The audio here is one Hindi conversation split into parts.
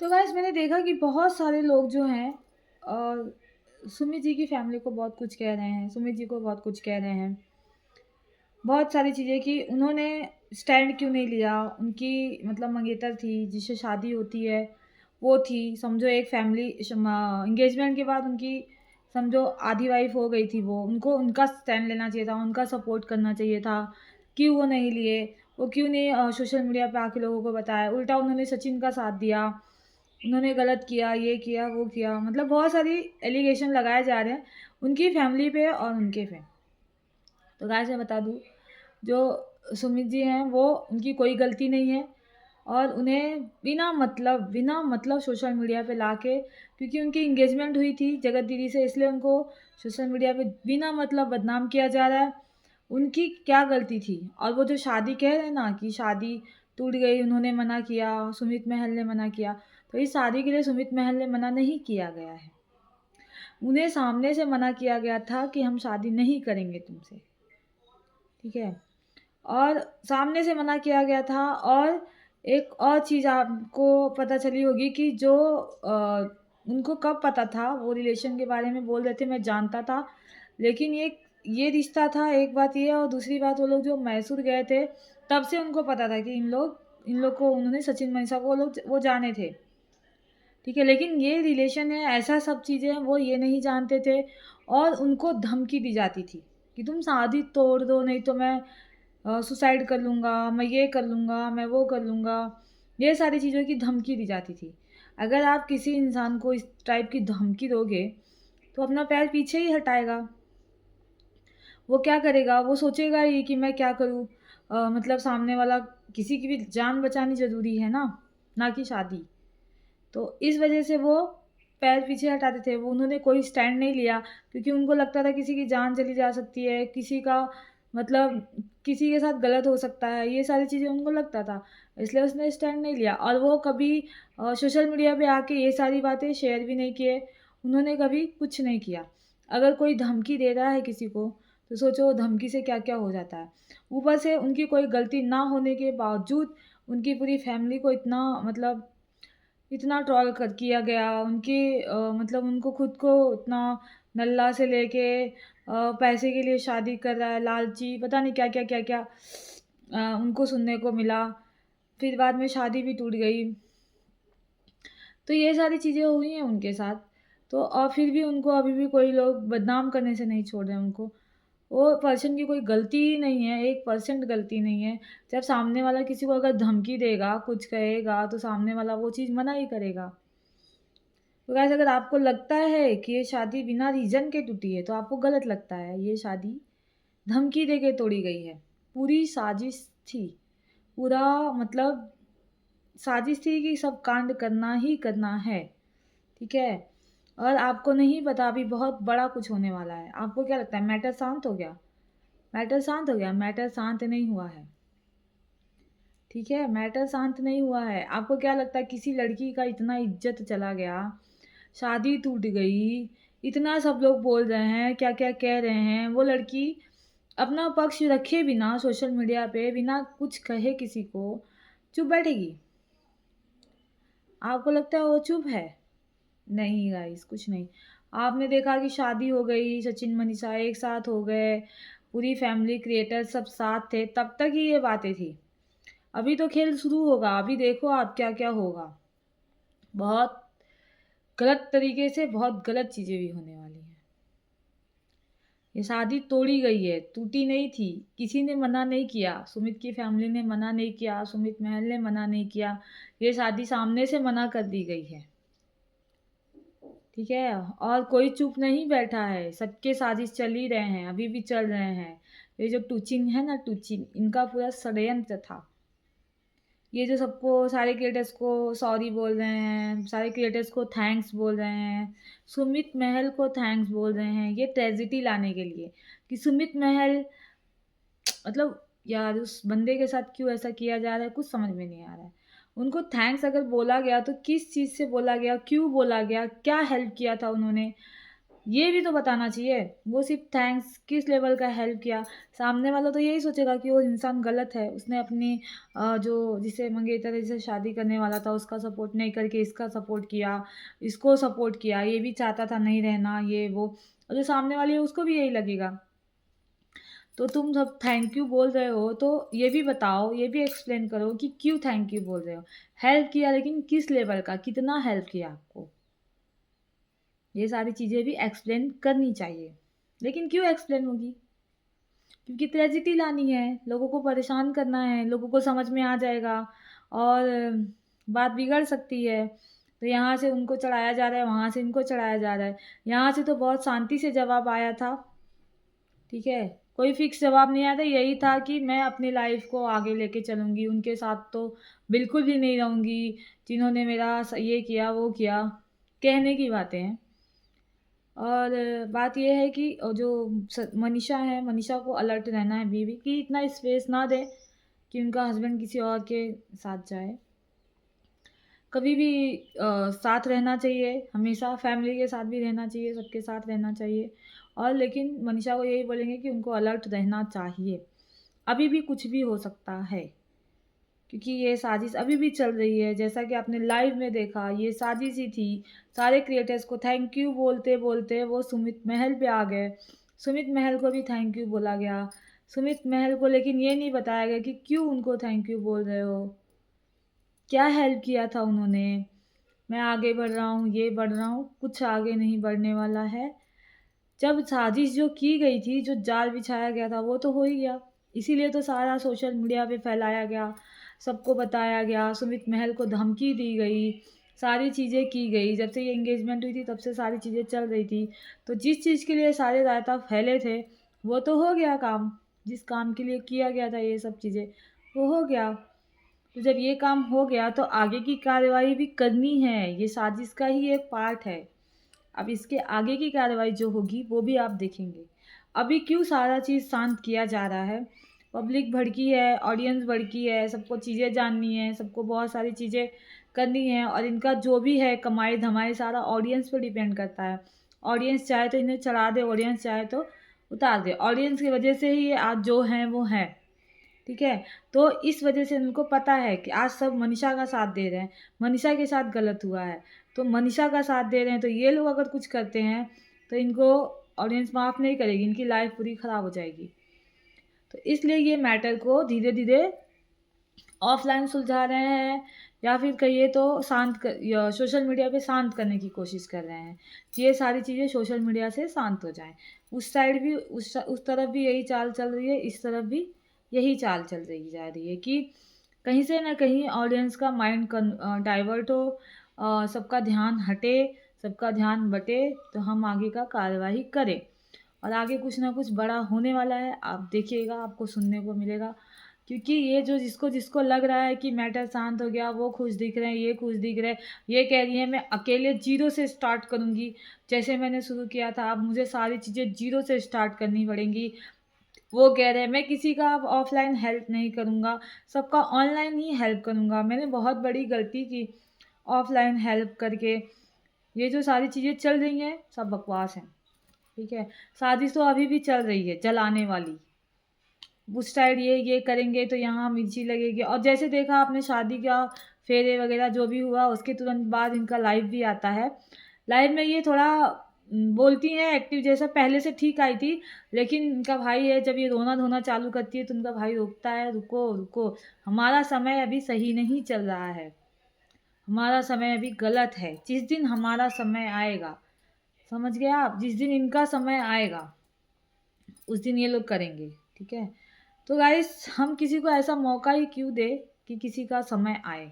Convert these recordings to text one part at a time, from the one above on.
तो गाइस मैंने देखा कि बहुत सारे लोग जो हैं सुमित जी की फैमिली को बहुत कुछ कह रहे हैं, सुमित जी को बहुत कुछ कह रहे हैं। बहुत सारी चीज़ें कि उन्होंने स्टैंड क्यों नहीं लिया, उनकी मतलब मंगेतर थी, जिससे शादी होती है, वो थी। समझो एक फैमिली एंगेजमेंट के बाद उनकी समझो आधी वाइफ़ हो गई थी वो, उनको उनका स्टैंड लेना चाहिए था, उनका सपोर्ट करना चाहिए था। क्यों वो नहीं लिए? वो क्यों नहीं सोशल मीडिया पे आके लोगों को बताया? उल्टा उन्होंने सचिन का साथ दिया। उन्होंने गलत किया, ये किया, वो किया, मतलब बहुत सारी एलिगेशन लगाए जा रहे हैं उनकी फैमिली पे और उनके पे। तो गाइस मैं बता दूँ, जो सुमित जी हैं वो उनकी कोई गलती नहीं है और उन्हें बिना मतलब सोशल मीडिया पे लाके, क्योंकि उनकी एंगेजमेंट हुई थी जगत दीदी से, इसलिए उनको सोशल मीडिया पे बिना मतलब बदनाम किया जा रहा है। उनकी क्या गलती थी? और वो जो शादी कह रहे हैं ना कि शादी टूट गई, उन्होंने मना किया, सुमित महल ने मना किया, तो इस शादी के लिए सुमित महल ने मना नहीं किया गया है। उन्हें सामने से मना किया गया था कि हम शादी नहीं करेंगे तुमसे, ठीक है? और सामने से मना किया गया था। और एक और चीज़ आपको पता चली होगी कि जो उनको कब पता था, वो रिलेशन के बारे में बोल रहे थे मैं जानता था, लेकिन ये रिश्ता था, एक बात ये, और दूसरी बात वो लोग जो मैसूर गए थे, तब से उनको पता था कि इन लोग को उन्होंने सचिन मनीषा को वो जाने थे, ठीक है? लेकिन ये रिलेशन है, ऐसा सब चीज़ें हैं, वो ये नहीं जानते थे और उनको धमकी दी जाती थी कि तुम शादी तोड़ दो, नहीं तो मैं सुसाइड कर लूँगा, मैं ये कर लूँगा, मैं वो कर लूँगा। ये सारी चीज़ों की धमकी दी जाती थी। अगर आप किसी इंसान को इस टाइप की धमकी दोगे, तो अपना पैर पीछे ही हटाएगा। वो क्या करेगा? वो सोचेगा ही कि मैं क्या करूँ? मतलब सामने वाला, किसी की भी जान बचानी ज़रूरी है ना कि शादी। तो इस वजह से वो पैर पीछे हटाते थे। वो उन्होंने कोई स्टैंड नहीं लिया, क्योंकि उनको लगता था किसी की जान चली जा सकती है, किसी का मतलब किसी के साथ गलत हो सकता है, ये सारी चीज़ें उनको लगता था। इसलिए उसने स्टैंड नहीं लिया और वो कभी सोशल मीडिया पे आके ये सारी बातें शेयर भी नहीं किए। उन्होंने कभी कुछ नहीं किया। अगर कोई धमकी दे रहा है किसी को, तो सोचो वो धमकी से क्या-क्या हो जाता है। ऊपर से उनकी कोई गलती ना होने के बावजूद उनकी पूरी फैमिली को इतना ट्रोल कर किया गया, मतलब उनको खुद को इतना नल्ला से लेके पैसे के लिए शादी कर रहा है, लालची, पता नहीं क्या-क्या, क्या-क्या उनको सुनने को मिला। फिर बाद में शादी भी टूट गई। तो ये सारी चीज़ें हुई हैं उनके साथ। तो और फिर भी उनको अभी भी कोई लोग बदनाम करने से नहीं छोड़ रहे हैं उनको। वो पर्सन की कोई गलती ही नहीं है, 1% गलती नहीं है। जब सामने वाला किसी को अगर धमकी देगा, कुछ कहेगा, तो सामने वाला वो चीज़ मना ही करेगा। तो गाइस अगर आपको लगता है कि ये शादी बिना रीज़न के टूटी है, तो आपको गलत लगता है। ये शादी धमकी दे के तोड़ी गई है। पूरी साजिश थी। पूरा मतलब साजिश थी कि सब कांड करना ही करना है, ठीक है? और आपको नहीं पता अभी बहुत बड़ा कुछ होने वाला है। आपको क्या लगता है मैटर शांत हो गया? मैटर शांत हो गया? मैटर शांत नहीं हुआ है, ठीक है? मैटर शांत नहीं हुआ है। आपको क्या लगता है किसी लड़की का इतना इज़्ज़त चला गया, शादी टूट गई, इतना सब लोग बोल रहे हैं, क्या-क्या कह रहे हैं, वो लड़की अपना पक्ष रखे बिना सोशल मीडिया पे, बिना कुछ कहे किसी को, चुप बैठेगी? आपको लगता है वो चुप है? नहीं गाइस, कुछ नहीं। आपने देखा कि शादी हो गई, सचिन मनीषा एक साथ हो गए, पूरी फैमिली क्रिएटर सब साथ थे, तब तक ही ये बातें थी। अभी तो खेल शुरू होगा, अभी देखो आप क्या-क्या होगा। बहुत गलत तरीके से बहुत गलत चीज़ें भी होने वाली हैं। ये शादी तोड़ी गई है, टूटी नहीं थी। किसी ने मना नहीं किया, सुमित की फैमिली ने मना नहीं किया, सुमित महल ने मना नहीं किया। ये शादी सामने से मना कर दी गई है, ठीक है? और कोई चुप नहीं बैठा है, सबके साजिश चल ही रहे हैं, अभी भी चल रहे हैं। ये जो टूचिंग है ना टूचिंग, इनका पूरा षड्यंत्र था। ये जो सबको सारे क्रिएटर्स को सॉरी बोल रहे हैं, सारे क्रिएटर्स को थैंक्स बोल रहे हैं, सुमित महल को थैंक्स बोल रहे हैं, ये ट्रेजेडी लाने के लिए कि सुमित महल मतलब यार उस बंदे के साथ क्यों ऐसा किया जा रहा है, कुछ समझ में नहीं आ रहा है। उनको थैंक्स अगर बोला गया तो किस चीज़ से बोला गया, क्यों बोला गया, क्या हेल्प किया था उन्होंने? ये भी तो बताना चाहिए। वो सिर्फ थैंक्स किस लेवल का हेल्प किया, सामने वाला तो यही सोचेगा कि वो इंसान गलत है, उसने अपनी जो जिसे मंगेतर जिसे शादी करने वाला था उसका सपोर्ट नहीं करके इसका सपोर्ट किया, इसको सपोर्ट किया, ये भी चाहता था नहीं रहना ये वो, और जो सामने वाली है उसको भी यही लगेगा। तो तुम जब थैंक यू बोल रहे हो तो ये भी बताओ, ये भी एक्सप्लेन करो कि क्यों थैंक यू बोल रहे हो। हेल्प किया लेकिन किस लेवल का, कितना हेल्प किया आपको, ये सारी चीज़ें भी एक्सप्लेन करनी चाहिए। लेकिन क्यों एक्सप्लेन होगी? क्योंकि ट्रेजेडी लानी है, लोगों को परेशान करना है, लोगों को समझ में आ जाएगा और बात बिगड़ सकती है। तो यहाँ से उनको चढ़ाया जा रहा है, वहाँ से इनको चढ़ाया जा रहा है। यहाँ से तो बहुत शांति से जवाब आया था, ठीक है? कोई फ़िक्स जवाब नहीं आया था, यही था कि मैं अपनी लाइफ़ को आगे लेके चलूँगी, उनके साथ तो बिल्कुल भी नहीं रहूँगी, जिन्होंने मेरा ये किया, वो किया। कहने की बातें हैं। और बात ये है कि जो मनीषा है, मनीषा को अलर्ट रहना है बीवी कि इतना स्पेस ना दे कि उनका हस्बैंड किसी और के साथ जाए। कभी भी साथ रहना चाहिए, हमेशा फैमिली के साथ भी रहना चाहिए, सबके साथ रहना चाहिए। और लेकिन मनीषा को यही बोलेंगे कि उनको अलर्ट रहना चाहिए। अभी भी कुछ भी हो सकता है, क्योंकि ये साजिश अभी भी चल रही है। जैसा कि आपने लाइव में देखा, ये साजिश ही थी। सारे क्रिएटर्स को थैंक यू बोलते-बोलते वो सुमित महल पे आ गए। सुमित महल को भी थैंक यू बोला गया। सुमित महल को लेकिन ये नहीं बताया गया कि क्यों उनको थैंक यू बोल रहे हो? क्या हेल्प किया था उन्होंने? मैं आगे बढ़ रहा हूँ, ये बढ़ रहा हूँ, कुछ आगे नहीं बढ़ने वाला है। जब साजिश जो की गई थी, जो जाल बिछाया गया था, वो तो हो ही गया। इसीलिए तो सारा सोशल मीडिया पे फैलाया गया, सबको बताया गया, सुमित महल को धमकी दी गई, सारी चीज़ें की गई। जब से ये एंगेजमेंट हुई थी, तब से सारी चीज़ें चल रही थी। तो जिस चीज़ के लिए सारे रायता फैले थे, वो तो हो गया काम। जिस काम के लिए किया गया था ये सब चीज़ें, वो हो गया। तो जब ये काम हो गया, तो आगे की कार्रवाई भी करनी है। ये साजिश का ही एक पार्ट है। अब इसके आगे की कार्रवाई जो होगी वो भी आप देखेंगे। अभी क्यों सारा चीज़ शांत किया जा रहा है? पब्लिक भड़की है, ऑडियंस भड़की है, सबको चीज़ें जाननी है, सबको बहुत सारी चीज़ें करनी है और इनका जो भी है कमाई-धमाई सारा ऑडियंस पे डिपेंड करता है। ऑडियंस चाहे तो इन्हें चढ़ा दे, ऑडियंस चाहे तो उतार दे। ऑडियंस की वजह से ही ये आज जो हैं वो हैं। ठीक है? तो इस वजह से उनको पता है कि आज सब मनीषा का साथ दे रहे हैं, मनीषा के साथ गलत हुआ है, तो मनीषा का साथ दे रहे हैं, तो ये लोग अगर कुछ करते हैं, तो इनको ऑडियंस माफ़ नहीं करेगी, इनकी लाइफ़ पूरी ख़राब हो जाएगी। तो इसलिए ये मैटर को धीरे-धीरे ऑफ़लाइन सुलझा रहे हैं या फिर कहिए तो शांत क या सोशल मीडिया पे शांत करने की कोशिश कर रहे हैं। कि ये सारी चीज़ें सोशल मीडिया से शांत हो जाएँ। उस साइड भी उस तरफ भी यही चाल चल रही है, इस तरफ भी यही चाल चल रही जा रही है कि कहीं से न कहीं ऑडियंस का माइंड डाइवर्ट हो, सबका ध्यान हटे, सबका ध्यान बटे, तो हम आगे का कार्यवाही करें। और आगे कुछ ना कुछ बड़ा होने वाला है, आप देखिएगा, आपको सुनने को मिलेगा। क्योंकि ये जो जिसको लग रहा है कि मैटर शांत हो गया, वो खुश दिख रहे हैं, ये खुश दिख रहे हैं, ये कह रही है मैं अकेले ज़ीरो से स्टार्ट करूँगी, जैसे मैंने शुरू किया था, अब मुझे सारी चीज़ें ज़ीरो से स्टार्ट करनी पड़ेंगी। वो कह रहे हैं मैं किसी का अब ऑफ़लाइन हेल्प नहीं करूँगा, सबका ऑनलाइन ही हेल्प करूँगा। मैंने बहुत बड़ी गलती की ऑफ़लाइन हेल्प करके। ये जो सारी चीज़ें चल रही हैं, सब बकवास हैं, ठीक है? साजिश तो अभी भी चल रही है, जलाने वाली। उस साइड ये करेंगे तो यहाँ मिर्ची लगेगी और जैसे देखा आपने शादी का फेरे वगैरह जो भी हुआ उसके तुरंत बाद इनका लाइव भी आता है। लाइव में ये थोड़ा बोलती हैं एक्टिव जैसा पहले से ठीक आई थी, लेकिन इनका भाई है जब ये रोना-धोना चालू करती है तो उनका भाई रोकता है, "रुको, रुको, हमारा समय अभी सही नहीं चल रहा है। हमारा समय अभी गलत है। जिस दिन हमारा समय आएगा" समझ गए आप? जिस दिन इनका समय आएगा, उस दिन ये लोग करेंगे, ठीक है? तो गाइस हम किसी को ऐसा मौका ही क्यों दें कि किसी का समय आए।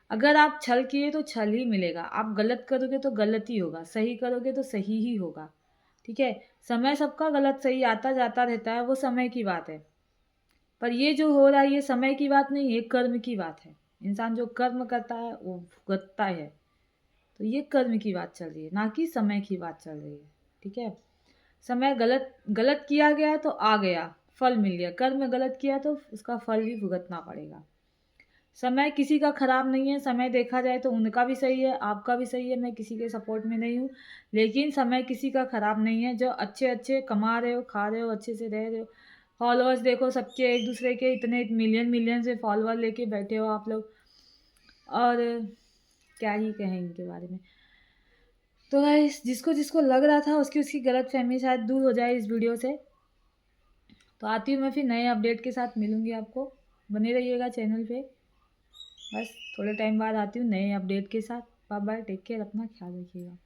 अगर आप छल किए तो छल ही मिलेगा, आप गलत करोगे तो गलत ही होगा, सही करोगे तो सही ही होगा, ठीक है? समय सबका गलत सही आता जाता रहता है, वो समय की बात है। पर ये जो हो रहा है ये समय की बात नहीं, ये कर्म की बात है। इंसान जो कर्म करता है वो भुगतता है। तो ये कर्म की बात चल रही है, ना कि समय की बात चल रही है, ठीक है? समय गलत गलत किया गया तो आ गया, फल मिल गया। कर्म गलत किया तो उसका फल भी भुगतना पड़ेगा। समय किसी का ख़राब नहीं है, समय देखा जाए तो उनका भी सही है, आपका भी सही है, मैं किसी के सपोर्ट में नहीं हूँ। लेकिन समय किसी का ख़राब नहीं है, जो अच्छे-अच्छे कमा रहे हो, खा रहे हो, अच्छे से रह रहे हो। फॉलोअर्स देखो सबके एक-दूसरे के इतने मिलियन-मिलियन से फॉलोअर लेके बैठे हो आप लोग और क्या ही कहें इनके बारे में। तो गाइस जिसको-जिसको लग रहा था उसकी गलतफ़हमी शायद दूर हो जाए इस वीडियो से। तो आती हूँ मैं फिर नए अपडेट के साथ मिलूँगी आपको। बने रहिएगा चैनल पे। बस थोड़े टाइम बाद आती हूँ नए अपडेट के साथ। बाय बाय, टेक केयर, अपना ख्याल रखिएगा।